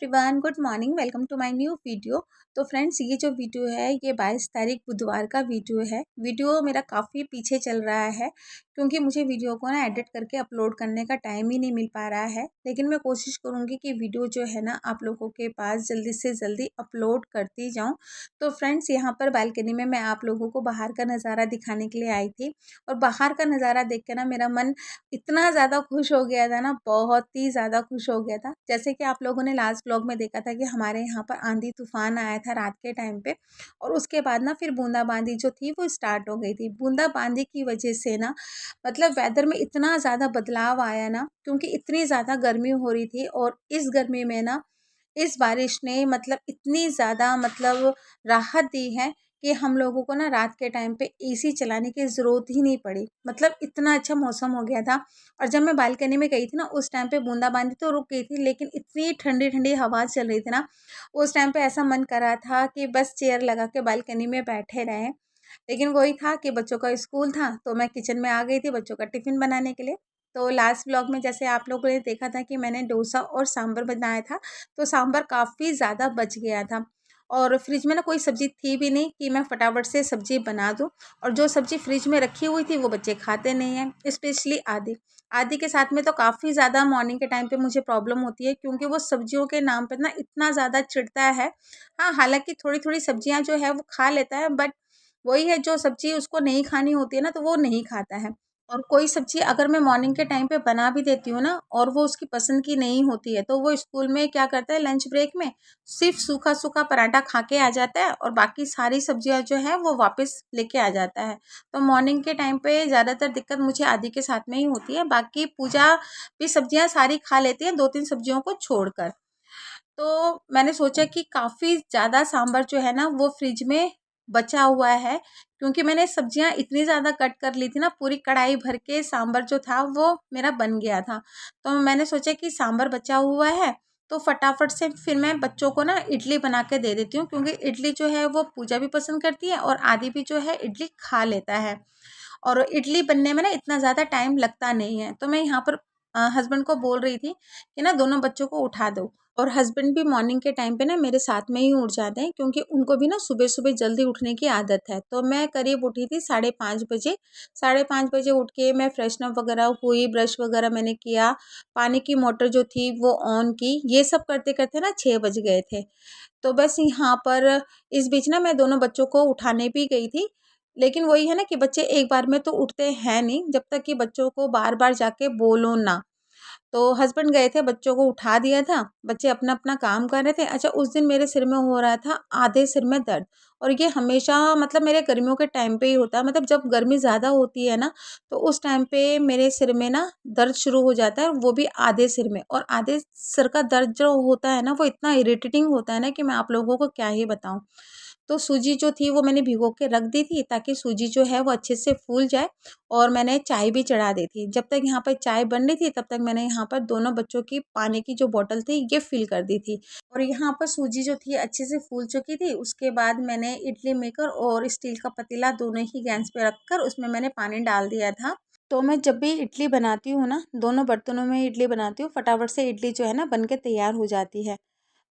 Everyone, good morning. Welcome to my new video. तो friends, ये जो वीडियो है ये 22 तारीख बुधवार का वीडियो है। वीडियो मेरा काफ़ी पीछे चल रहा है क्योंकि मुझे वीडियो को ना एडिट करके अपलोड करने का टाइम ही नहीं मिल पा रहा है। लेकिन मैं कोशिश करूँगी कि वीडियो जो है ना आप लोगों के पास जल्दी से जल्दी अपलोड करती जाऊँ। तो फ्रेंड्स, यहाँ पर बालकनी में मैं आप लोगों को बाहर का नज़ारा दिखाने के लिए आई थी और बाहर का नज़ारा देख के ना मेरा मन इतना ज़्यादा खुश हो गया था ना, बहुत ही ज़्यादा खुश हो गया था। जैसे कि आप लोगों ने लास्ट व्लॉग में देखा था कि हमारे यहाँ पर आंधी तूफान आया था रात के टाइम पे और उसके बाद ना फिर बूंदाबांदी जो थी वो स्टार्ट हो गई थी। बूंदाबांदी की वजह से ना मतलब वेदर में इतना ज़्यादा बदलाव आया ना, क्योंकि इतनी ज़्यादा गर्मी हो रही थी और इस गर्मी में ना इस बारिश ने मतलब इतनी ज़्यादा मतलब राहत दी है कि हम लोगों को ना रात के टाइम पे एसी चलाने की ज़रूरत ही नहीं पड़ी। मतलब इतना अच्छा मौसम हो गया था। और जब मैं बालकनी में गई थी ना उस टाइम पे बूंदाबांदी तो रुक गई थी, लेकिन इतनी ठंडी ठंडी हवा चल रही थी ना, उस टाइम पे ऐसा मन कर रहा था कि बस चेयर लगा के बालकनी में बैठे रहें। लेकिन वही था कि बच्चों का स्कूल था तो मैं किचन में आ गई थी बच्चों का टिफ़िन बनाने के लिए। तो लास्ट व्लॉग में जैसे आप लोगों ने देखा था कि मैंने डोसा और सांभर बनाया था, तो सांभर काफ़ी ज़्यादा बच गया था और फ्रिज में ना कोई सब्ज़ी थी भी नहीं कि मैं फटाफट से सब्ज़ी बना दूँ। और जो सब्ज़ी फ्रिज में रखी हुई थी वो बच्चे खाते नहीं हैं, स्पेशली आदि। आदि के साथ में तो काफ़ी ज़्यादा मॉर्निंग के टाइम पे मुझे प्रॉब्लम होती है क्योंकि वो सब्जियों के नाम पे ना इतना ज़्यादा चिढ़ता है। हाँ, हालाँकि थोड़ी-थोड़ी सब्जियाँ जो है वो खा लेता है, बट वही है, जो सब्ज़ी उसको नहीं खानी होती है ना तो वो नहीं खाता है। और कोई सब्ज़ी अगर मैं मॉर्निंग के टाइम पे बना भी देती हूँ ना और वो उसकी पसंद की नहीं होती है, तो वो स्कूल में क्या करता है, लंच ब्रेक में सिर्फ़ सूखा-सूखा पराठा खा के आ जाता है और बाकी सारी सब्ज़ियाँ जो है वो वापस लेके आ जाता है। तो मॉर्निंग के टाइम पे ज़्यादातर दिक्कत मुझे आदि के साथ में ही होती है, बाकी पूजा भी सब्ज़ियाँ सारी खा लेती है 2-3 सब्ज़ियों को छोड़कर। तो मैंने सोचा कि काफ़ी ज़्यादा सांभर जो है ना वो फ्रिज में बचा हुआ है, क्योंकि मैंने सब्जियां इतनी ज़्यादा कट कर ली थी ना, पूरी कढ़ाई भर के सांभर जो था वो मेरा बन गया था। तो मैंने सोचा कि सांभर बचा हुआ है तो फटाफट से फिर मैं बच्चों को ना इडली बना के दे देती हूँ, क्योंकि इडली जो है वो पूजा भी पसंद करती है और आदि भी जो है इडली खा लेता है। और इडली बनने में ना इतना ज़्यादा टाइम लगता नहीं है। तो मैं यहाँ पर हस्बैंड को बोल रही थी कि ना दोनों बच्चों को उठा दो। और हस्बैंड भी मॉर्निंग के टाइम पे ना मेरे साथ में ही उठ जाते हैं, क्योंकि उनको भी ना सुबह सुबह जल्दी उठने की आदत है। तो मैं करीब उठी थी 5:30 बजे। 5:30 बजे उठ के मैं फ्रेशनअप वगैरह हुई, ब्रश वगैरह मैंने किया, पानी की मोटर जो थी वो ऑन की। ये सब करते करते ना 6 बज गए थे। तो बस यहाँ पर इस बीच ना मैं दोनों बच्चों को उठाने भी गई थी, लेकिन वही है ना कि बच्चे एक बार में तो उठते हैं नहीं, जब तक कि बच्चों को बार बार जाके बोलो ना। तो हस्बैंड गए थे, बच्चों को उठा दिया था, बच्चे अपना अपना काम कर रहे थे। अच्छा, उस दिन मेरे सिर में हो रहा था आधे सिर में दर्द, और ये हमेशा मतलब मेरे गर्मियों के टाइम पे ही होता है। मतलब जब गर्मी ज़्यादा होती है ना तो उस टाइम पे मेरे सिर में ना दर्द शुरू हो जाता है, वो भी आधे सिर में। और आधे सिर का दर्द जो होता है ना वो इतना इरिटेटिंग होता है ना कि मैं आप लोगों को क्या ही बताऊँ। तो सूजी जो थी वो मैंने भिगो के रख दी थी ताकि सूजी जो है वो अच्छे से फूल जाए, और मैंने चाय भी चढ़ा दी थी। जब तक यहाँ पर चाय बन रही थी तब तक मैंने यहाँ पर दोनों बच्चों की पानी की जो बॉटल थी ये फिल कर दी थी। और यहाँ पर सूजी जो थी अच्छे से फूल चुकी थी। उसके बाद मैंने इडली मेकर और स्टील का पतीला दोनों ही गैस पे रखकर उसमें मैंने पानी डाल दिया था। तो मैं जब भी इडली बनाती हूँ ना, दोनों बर्तनों में इडली बनाती हूँ, फटाफट से इडली जो है ना बन के तैयार हो जाती है।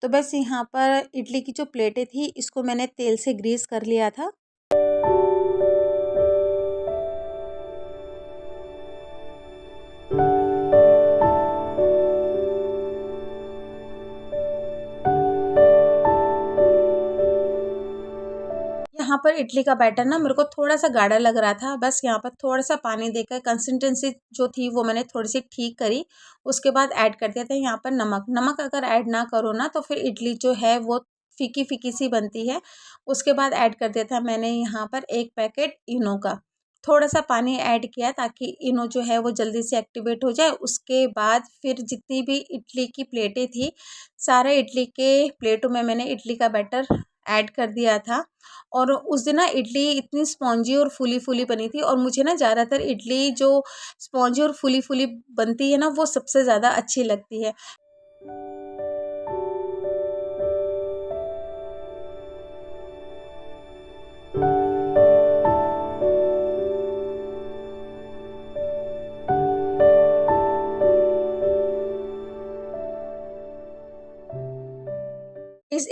तो बस यहाँ पर इडली की जो प्लेटें थी इसको मैंने तेल से ग्रीस कर लिया था। यहाँ पर इडली का बैटर ना मेरे को थोड़ा-सा गाढ़ा लग रहा था। बस यहाँ पर थोड़ा-सा पानी देकर कंसिस्टेंसी जो थी वो मैंने थोड़ी-सी ठीक करी। उसके बाद ऐड कर दिया था यहाँ पर नमक। नमक अगर ऐड ना करो ना तो फिर इडली जो है वो फीकी-फीकी सी बनती है। उसके बाद ऐड कर दिया था मैंने यहाँ पर 1 पैकेट इनो का। थोड़ा-सा पानी ऐड किया ताकि इनो जो है वो जल्दी से एक्टिवेट हो जाए। उसके बाद फिर जितनी भी इडली की प्लेटें थी, सारे इडली के प्लेटों में मैंने इडली का बैटर ऐड कर दिया था। और उस दिन ना इडली इतनी स्पॉन्जी और फूली-फूली बनी थी, और मुझे ना ज़्यादातर इडली जो स्पॉन्जी और फूली-फूली बनती है ना वो सबसे ज़्यादा अच्छी लगती है।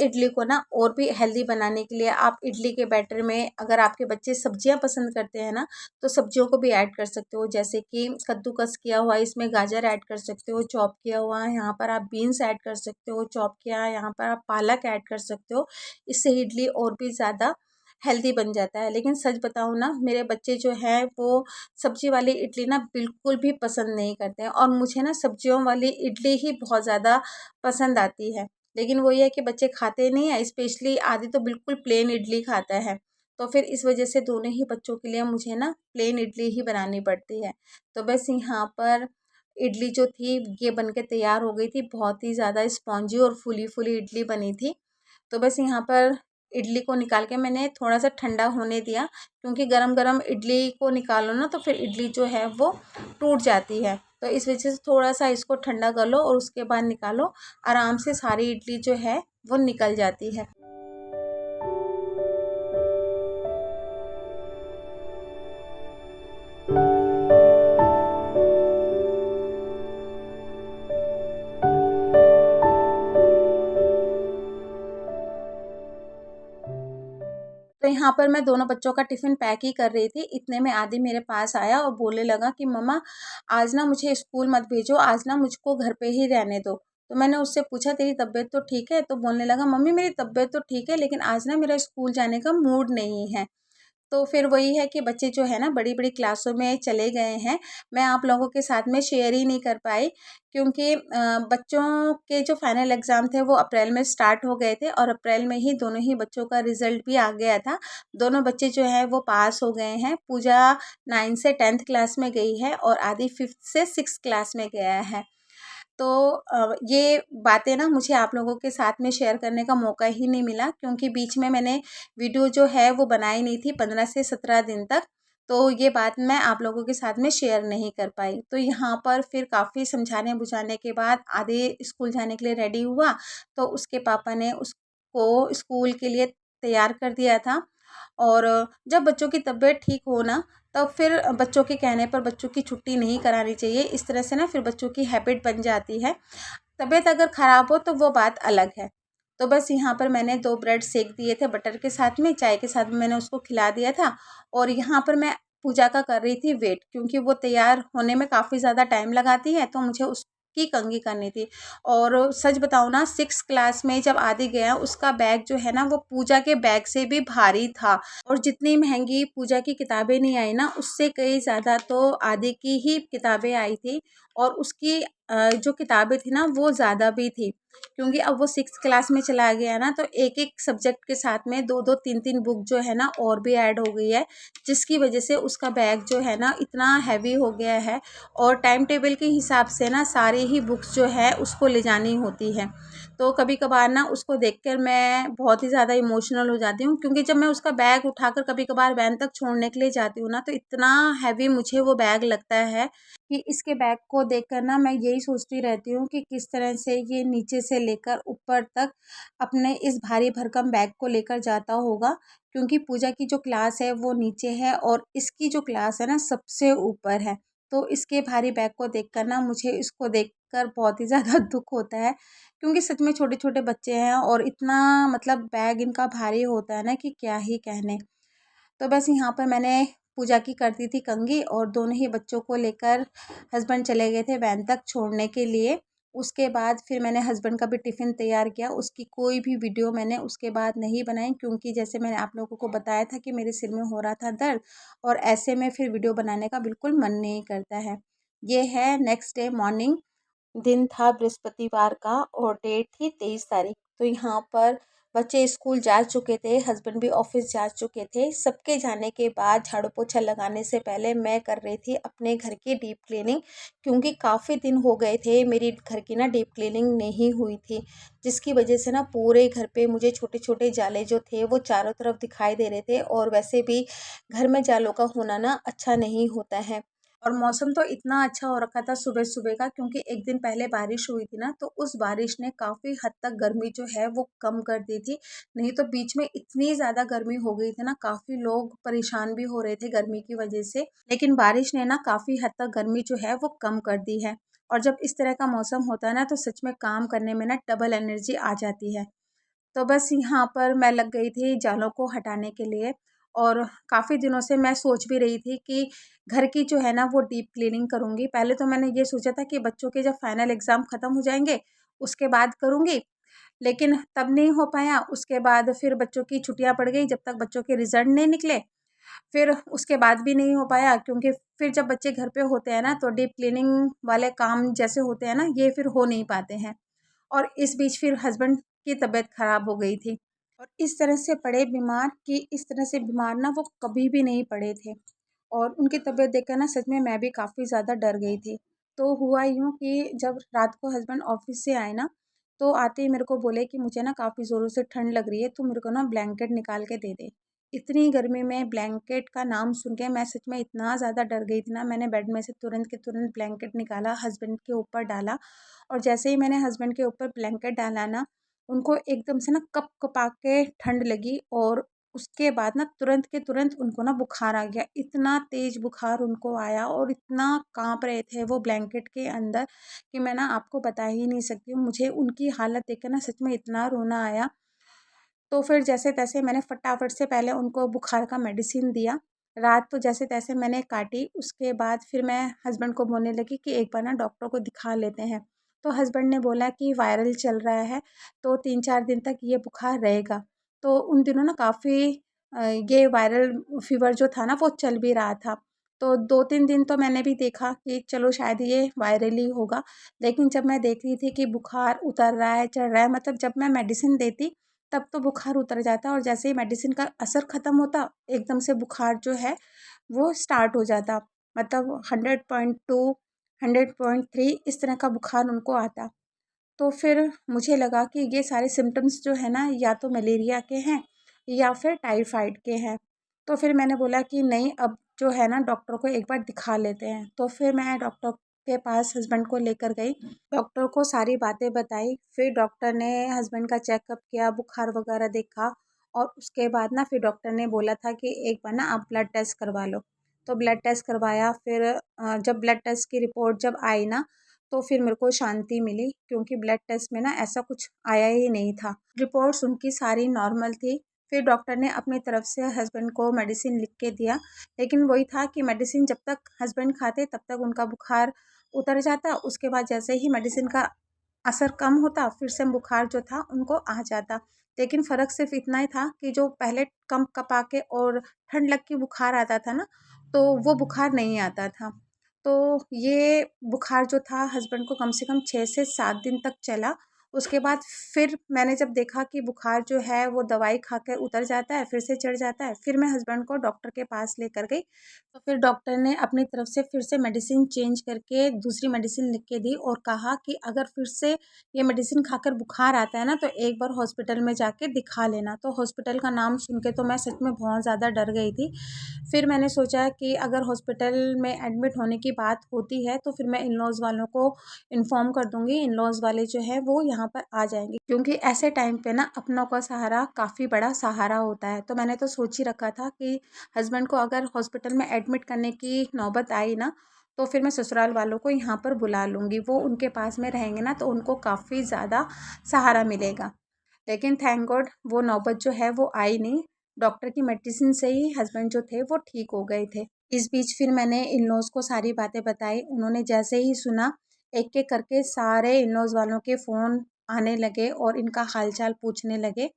इडली को ना और भी हेल्दी बनाने के लिए आप इडली के बैटर में, अगर आपके बच्चे सब्जियां पसंद करते हैं ना, तो सब्जियों को भी ऐड कर सकते हो। जैसे कि कद्दूकस किया हुआ, इसमें गाजर ऐड कर सकते हो चॉप किया हुआ, यहाँ पर आप बीन्स ऐड कर सकते हो चॉप किया, यहाँ पर आप पालक ऐड कर सकते हो। इससे इडली और भी ज़्यादा हेल्दी बन जाता है। लेकिन सच बताऊँ ना, मेरे बच्चे जो हैं वो सब्जी वाली इडली ना बिल्कुल भी पसंद नहीं करते हैं, और मुझे ना सब्जियों वाली इडली ही बहुत ज़्यादा पसंद आती है। लेकिन वो ये है कि बच्चे खाते नहीं है, स्पेशली आदि तो बिल्कुल प्लेन इडली खाता है। तो फिर इस वजह से दोनों ही बच्चों के लिए मुझे ना प्लेन इडली ही बनानी पड़ती है। तो बस यहाँ पर इडली जो थी ये बन के तैयार हो गई थी। बहुत ही ज़्यादा स्पॉन्जी और फूली फूली इडली बनी थी। तो बस यहाँ पर इडली को निकाल के मैंने थोड़ा सा ठंडा होने दिया, क्योंकि गरम गरम इडली को निकालो ना तो फिर इडली जो है वो टूट जाती है। तो इस वजह से थोड़ा सा इसको ठंडा कर लो और उसके बाद निकालो, आराम से सारी इडली जो है वो निकल जाती है। तो यहाँ पर मैं दोनों बच्चों का टिफ़िन पैक ही कर रही थी, इतने में आदि मेरे पास आया और बोलने लगा कि मम्मा आज ना मुझे स्कूल मत भेजो, आज ना मुझको घर पे ही रहने दो। तो मैंने उससे पूछा तेरी तबीयत तो ठीक है? तो बोलने लगा मम्मी मेरी तबीयत तो ठीक है, लेकिन आज ना मेरा स्कूल जाने का मूड नहीं है। तो फिर वही है कि बच्चे जो है ना बड़ी-बड़ी क्लासों में चले गए हैं। मैं आप लोगों के साथ में शेयर ही नहीं कर पाई, क्योंकि बच्चों के जो फाइनल एग्ज़ाम थे वो अप्रैल में स्टार्ट हो गए थे, और अप्रैल में ही दोनों ही बच्चों का रिज़ल्ट भी आ गया था। दोनों बच्चे जो हैं वो पास हो गए हैं। पूजा 9 से 10th क्लास में गई है और आदि 5th से 6th क्लास में गया है। तो ये बातें ना मुझे आप लोगों के साथ में शेयर करने का मौका ही नहीं मिला, क्योंकि बीच में मैंने वीडियो जो है वो बनाई नहीं थी 15 से 17 दिन तक। तो ये बात मैं आप लोगों के साथ में शेयर नहीं कर पाई। तो यहाँ पर फिर काफ़ी समझाने बुझाने के बाद आधे स्कूल जाने के लिए रेडी हुआ, तो उसके पापा ने उसको स्कूल के लिए तैयार कर दिया था। और जब बच्चों की तबीयत ठीक हो ना, तब फिर बच्चों के कहने पर बच्चों की छुट्टी नहीं करानी चाहिए। इस तरह से ना फिर बच्चों की हैबिट बन जाती है। तबीयत अगर ख़राब हो तो वो बात अलग है। तो बस यहाँ पर मैंने 2 ब्रेड सेक दिए थे बटर के साथ में, चाय के साथ में मैंने उसको खिला दिया था। और यहाँ पर मैं पूजा का कर रही थी वेट, क्योंकि वो तैयार होने में काफ़ी ज़्यादा टाइम लगाती है, तो मुझे उसकी कंघी करनी थी। और सच बताऊँ ना, 6th क्लास में जब आदि गया उसका बैग जो है ना वो पूजा के बैग से भी भारी था। और जितनी महंगी पूजा की किताबें नहीं आई ना, उससे कई ज़्यादा तो आदि की ही किताबें आई थी। और उसकी जो किताबें थी ना वो ज़्यादा भी थी, क्योंकि अब वो 6th क्लास में चला गया ना, तो एक एक सब्जेक्ट के साथ में 2-2 3-3 बुक जो है ना और भी ऐड हो गई है, जिसकी वजह से उसका बैग जो है ना इतना हैवी हो गया है। और टाइम टेबल के हिसाब से ना सारी ही बुक्स जो है उसको ले जानी होती है। तो कभी कभार ना उसको देखकर मैं बहुत ही ज़्यादा इमोशनल हो जाती हूँ, क्योंकि जब मैं उसका बैग उठाकर कभी कभार वैन तक छोड़ने के लिए जाती हूँ ना, तो इतना हैवी मुझे वो बैग लगता है कि इसके बैग को देखकर ना मैं यही सोचती रहती हूँ कि किस तरह से ये नीचे से लेकर ऊपर तक अपने इस भारी भरकम बैग को लेकर जाता होगा। क्योंकि पूजा की जो क्लास है वो नीचे है और इसकी जो क्लास है ना सबसे ऊपर है। तो इसके भारी बैग को देखकर ना मुझे इसको देखकर बहुत ही ज़्यादा दुख होता है, क्योंकि सच में छोटे छोटे बच्चे हैं और इतना मतलब बैग इनका भारी होता है ना कि क्या ही कहने। तो बस यहाँ पर मैंने पूजा की कर दी थी कंघी, और दोनों ही बच्चों को लेकर हस्बैंड चले गए थे वैन तक छोड़ने के लिए। उसके बाद फिर मैंने हस्बैंड का भी टिफ़िन तैयार किया। उसकी कोई भी वीडियो मैंने उसके बाद नहीं बनाई, क्योंकि जैसे मैंने आप लोगों को बताया था कि मेरे सिर में हो रहा था दर्द, और ऐसे में फिर वीडियो बनाने का बिल्कुल मन नहीं करता है। ये है नेक्स्ट डे मॉर्निंग, दिन था बृहस्पतिवार का और डेट थी 23 तारीख। तो यहाँ पर बच्चे स्कूल जा चुके थे, हस्बैंड भी ऑफिस जा चुके थे। सबके जाने के बाद झाड़ू पोछा लगाने से पहले मैं कर रही थी अपने घर की डीप क्लीनिंग, क्योंकि काफ़ी दिन हो गए थे मेरी घर की ना डीप क्लीनिंग नहीं हुई थी, जिसकी वजह से ना पूरे घर पे मुझे छोटे छोटे जाले जो थे वो चारों तरफ दिखाई दे रहे थे। और वैसे भी घर में जालों का होना ना अच्छा नहीं होता है। और मौसम तो इतना अच्छा हो रखा था सुबह सुबह का, क्योंकि एक दिन पहले बारिश हुई थी ना, तो उस बारिश ने काफ़ी हद तक गर्मी जो है वो कम कर दी थी। नहीं तो बीच में इतनी ज़्यादा गर्मी हो गई थी ना, काफ़ी लोग परेशान भी हो रहे थे गर्मी की वजह से। लेकिन बारिश ने ना काफ़ी हद तक गर्मी जो है वो कम कर दी है। और जब इस तरह का मौसम होता है ना, तो सच में काम करने में ना डबल एनर्जी आ जाती है। तो बस यहाँ पर मैं लग गई थी जालों को हटाने के लिए। और काफ़ी दिनों से मैं सोच भी रही थी कि घर की जो है ना वो डीप क्लीनिंग करूँगी। पहले तो मैंने ये सोचा था कि बच्चों के जब फाइनल एग्ज़ाम ख़त्म हो जाएँगे उसके बाद करूँगी, लेकिन तब नहीं हो पाया। उसके बाद फिर बच्चों की छुट्टियाँ पड़ गई, जब तक बच्चों के रिज़ल्ट नहीं निकले, फिर उसके बाद भी नहीं हो पाया, क्योंकि फिर जब बच्चे घर पे होते हैं ना तो डीप क्लीनिंग वाले काम जैसे होते हैं ना ये फिर हो नहीं पाते हैं। और इस बीच फिर हस्बैंड की तबीयत ख़राब हो गई थी और इस तरह से पड़े बीमार कि इस तरह से बीमार ना वो कभी भी नहीं पड़े थे। और उनकी तबीयत देखकर ना सच में मैं भी काफ़ी ज़्यादा डर गई थी। तो हुआ यूँ कि जब रात को हस्बैंड ऑफ़िस से आए ना, तो आते ही मेरे को बोले कि मुझे ना काफ़ी ज़ोरों से ठंड लग रही है, तो मेरे को ना ब्लैंकेट निकाल के दे दे। इतनी गर्मी में ब्लैंकेट का नाम सुन के मैं सच में इतना ज़्यादा डर गई थी ना, मैंने बेड में से तुरंत के तुरंत ब्लैंकेट निकाला, हस्बैंड के ऊपर डाला। और जैसे ही मैंने हस्बैंड के ऊपर ब्लैंकेट डाला ना, उनको एकदम से ना कँप-कँपा के ठंड लगी। और उसके बाद ना तुरंत के तुरंत उनको ना बुखार आ गया। इतना तेज़ बुखार उनको आया और इतना काँप रहे थे वो ब्लैंकेट के अंदर कि मैं ना आपको बता ही नहीं सकती हूँ। मुझे उनकी हालत देख कर ना सच में इतना रोना आया। तो फिर जैसे-तैसे मैंने फटाफट से पहले उनको बुखार का मेडिसिन दिया। रात तो जैसे-तैसे मैंने काटी, उसके बाद फिर मैं हस्बैंड को बोलने लगी कि एक बार ना डॉक्टर को दिखा लेते हैं। तो हस्बैंड ने बोला कि वायरल चल रहा है, तो 3-4 दिन तक ये बुखार रहेगा। तो उन दिनों ना काफ़ी ये वायरल फ़ीवर जो था ना वो चल भी रहा था। तो 2-3 दिन तो मैंने भी देखा कि चलो शायद ये वायरल ही होगा। लेकिन जब मैं देख रही थी कि बुखार उतर रहा है, चढ़ रहा है, मतलब जब मैं मेडिसिन देती तब तो बुखार उतर जाता और जैसे ही मेडिसिन का असर ख़त्म होता, एकदम से बुखार जो है वो स्टार्ट हो जाता। मतलब 100.2, 100.3 इस तरह का बुखार उनको आता। तो फिर मुझे लगा कि ये सारे सिम्पटम्स जो है ना या तो मलेरिया के हैं या फिर टाइफाइड के हैं। तो फिर मैंने बोला कि नहीं, अब जो है ना डॉक्टर को एक बार दिखा लेते हैं। तो फिर मैं डॉक्टर के पास हस्बैंड को लेकर गई। डॉक्टर को सारी बातें बताई। फिर डॉक्टर ने हस्बैंड का चेकअप किया, बुखार वगैरह देखा और उसके बाद ना फिर डॉक्टर ने बोला था कि एक बार ना आप ब्लड टेस्ट करवा लो। तो ब्लड टेस्ट करवाया। फिर जब ब्लड टेस्ट की रिपोर्ट जब आई ना, तो फिर मेरे को शांति मिली, क्योंकि ब्लड टेस्ट में ना ऐसा कुछ आया ही नहीं था। रिपोर्ट्स उनकी सारी नॉर्मल थी। फिर डॉक्टर ने अपनी तरफ से हस्बैंड को मेडिसिन लिख के दिया, लेकिन वही था कि मेडिसिन जब तक हस्बैंड खाते तब तक उनका बुखार उतर जाता। उसके बाद जैसे ही मेडिसिन का असर कम होता फिर से बुखार जो था उनको आ जाता। लेकिन फ़र्क सिर्फ़ इतना ही था कि जो पहले कँप-कँपा के और ठंड लग के बुखार आता था ना, तो वो बुखार नहीं आता था। तो ये बुखार जो था हस्बैंड को कम से कम 6 से 7 दिन तक चला। उसके बाद फिर मैंने जब देखा कि बुखार जो है वो दवाई खाकर उतर जाता है, फिर से चढ़ जाता है, फिर मैं हस्बैंड को डॉक्टर के पास लेकर गई। तो फिर डॉक्टर ने अपनी तरफ से फिर से मेडिसिन चेंज करके दूसरी मेडिसिन लिख के दी और कहा कि अगर फिर से ये मेडिसिन खाकर बुखार आता है ना तो एक बार हॉस्पिटल में जाके दिखा लेना। तो हॉस्पिटल का नाम सुन के तो मैं सच में बहुत ज़्यादा डर गई थी। फिर मैंने सोचा कि अगर हॉस्पिटल में एडमिट होने की बात होती है तो फिर मैं इन-लॉज़ वालों को इन्फॉर्म कर दूँगी। इन-लॉज़ वाले जो है वो यहाँ पर आ जाएँगे, क्योंकि ऐसे टाइम पे ना अपनों का सहारा काफ़ी बड़ा सहारा होता है। तो मैंने तो सोच ही रखा था कि हस्बैंड को अगर हॉस्पिटल में एडमिट करने की नौबत आई ना, तो फिर मैं ससुराल वालों को यहाँ पर बुला लूँगी। वो उनके पास में रहेंगे ना तो उनको काफ़ी ज़्यादा सहारा मिलेगा। लेकिन थैंक गॉड वो नौबत जो है वो आई नहीं। डॉक्टर की मेडिसिन से ही हस्बैंड जो थे वो ठीक हो गए थे। इस बीच फिर मैंने इन-लॉज़ को सारी बातें बताई। उन्होंने जैसे ही सुना, एक-एक करके सारे इन-लॉज़ वालों के फ़ोन आने लगे और इनका हाल-चाल पूछने लगे।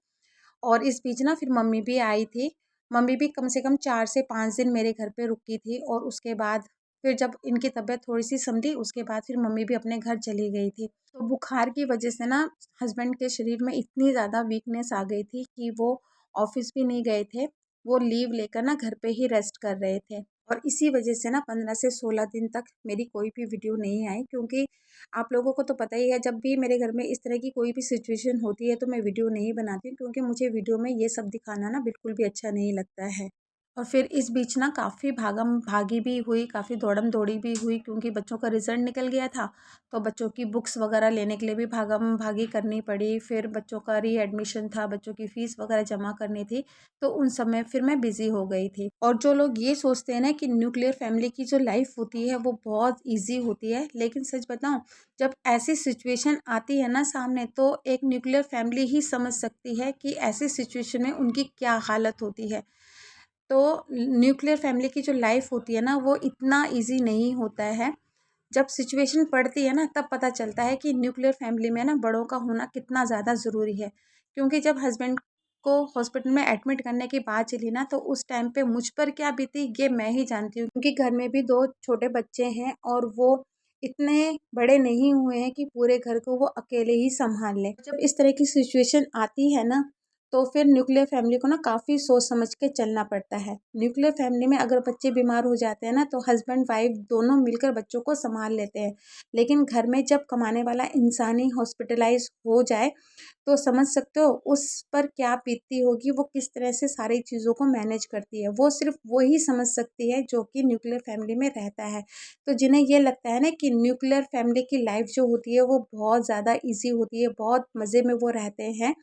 और इस बीच ना फिर मम्मी भी आई थी। मम्मी भी कम से कम 4 से 5 दिन मेरे घर पे रुकी थी और उसके बाद फिर जब इनकी तबीयत थोड़ी-सी संभली, उसके बाद फिर मम्मी भी अपने घर चली गई थी। तो बुखार की वजह से ना हस्बैंड के शरीर में इतनी ज़्यादा वीकनेस आ गई थी कि वो ऑफ़िस भी नहीं गए थे। वो लीव लेकर ना घर पे ही रेस्ट कर रहे थे। और इसी वजह से ना 15 से 16 दिन तक मेरी कोई भी वीडियो नहीं आई, क्योंकि आप लोगों को तो पता ही है जब भी मेरे घर में इस तरह की कोई भी सिचुएशन होती है तो मैं वीडियो नहीं बनाती हूँ, क्योंकि मुझे वीडियो में ये सब दिखाना ना बिल्कुल भी अच्छा नहीं लगता है। और फिर इस बीच ना काफ़ी भागम भागी भी हुई, काफ़ी दौड़म दौड़ी भी हुई, क्योंकि बच्चों का रिज़ल्ट निकल गया था। तो बच्चों की बुक्स वग़ैरह लेने के लिए भी भागम भागी करनी पड़ी। फिर बच्चों का रीएडमिशन था, बच्चों की फ़ीस वग़ैरह जमा करनी थी, तो उन सब में फिर मैं बिज़ी हो गई थी। और जो लोग ये सोचते हैं ना कि न्यूक्लियर फ़ैमिली की जो लाइफ़ होती है वो बहुत ईज़ी होती है, लेकिन सच बताऊँ, जब ऐसी सिचुएशन आती है ना सामने, तो एक न्यूक्लियर फ़ैमिली ही समझ सकती है कि ऐसी सिचुएशन में उनकी क्या हालत होती है। तो न्यूक्लियर फैमिली की जो लाइफ होती है ना, वो इतना इजी नहीं होता है। जब सिचुएशन पड़ती है ना, तब पता चलता है कि न्यूक्लियर फैमिली में ना बड़ों का होना कितना ज़्यादा ज़रूरी है। क्योंकि जब हस्बैंड को हॉस्पिटल में एडमिट करने की बात चली ना, तो उस टाइम पे मुझ पर क्या बीती ये मैं ही जानती हूँ, क्योंकि घर में भी 2 छोटे बच्चे हैं और वो इतने बड़े नहीं हुए हैं कि पूरे घर को वो अकेले ही सँभाल लें। जब इस तरह की सिचुएशन आती है ना, तो फिर न्यूक्लियर फैमिली को ना काफ़ी सोच समझ के चलना पड़ता है। न्यूक्लियर फैमिली में अगर बच्चे बीमार हो जाते हैं ना, तो हस्बैंड वाइफ दोनों मिलकर बच्चों को सँभाल लेते हैं। लेकिन घर में जब कमाने वाला इंसान ही हॉस्पिटलाइज़ हो जाए, तो समझ सकते हो उस पर क्या बीतती होगी, वो किस तरह से सारी चीज़ों को मैनेज करती है। वो सिर्फ़ वो ही समझ सकती है जो कि न्यूक्लियर फैमिली में रहता है। तो जिन्हें ये लगता है ना कि न्यूक्लियर फैमिली की लाइफ़ जो होती है वो बहुत ज़्यादा ईज़ी होती है, बहुत मज़े में वो रहते हैं।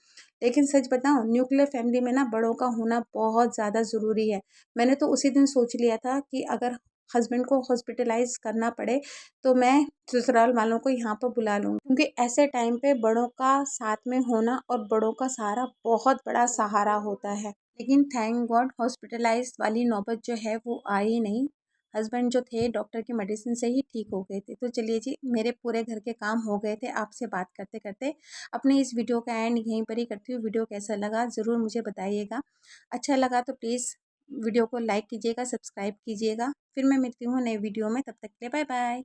लेकिन सच बताऊँ, न्यूक्लियर फैमिली में ना बड़ों का होना बहुत ज़्यादा ज़रूरी है। मैंने तो उसी दिन सोच लिया था कि अगर हस्बैंड को हॉस्पिटलाइज़ करना पड़े, तो मैं ससुराल वालों को यहाँ पर बुला लूँगी, क्योंकि ऐसे टाइम पे बड़ों का साथ में होना और बड़ों का सहारा बहुत बड़ा सहारा होता है। लेकिन थैंक गॉड हॉस्पिटलाइज़ वाली नौबत जो है वो आई नहीं। हस्बैंड जो थे डॉक्टर की मेडिसिन से ही ठीक हो गए थे। तो चलिए जी, मेरे पूरे घर के काम हो गए थे आपसे बात करते-करते। अपनी इस वीडियो का एंड यहीं पर ही करती हूँ। वीडियो कैसा लगा ज़रूर मुझे बताइएगा। अच्छा लगा तो प्लीज़ वीडियो को लाइक कीजिएगा, सब्सक्राइब कीजिएगा। फिर मैं मिलती हूँ नए वीडियो में, तब तक के लिए बाय बाय।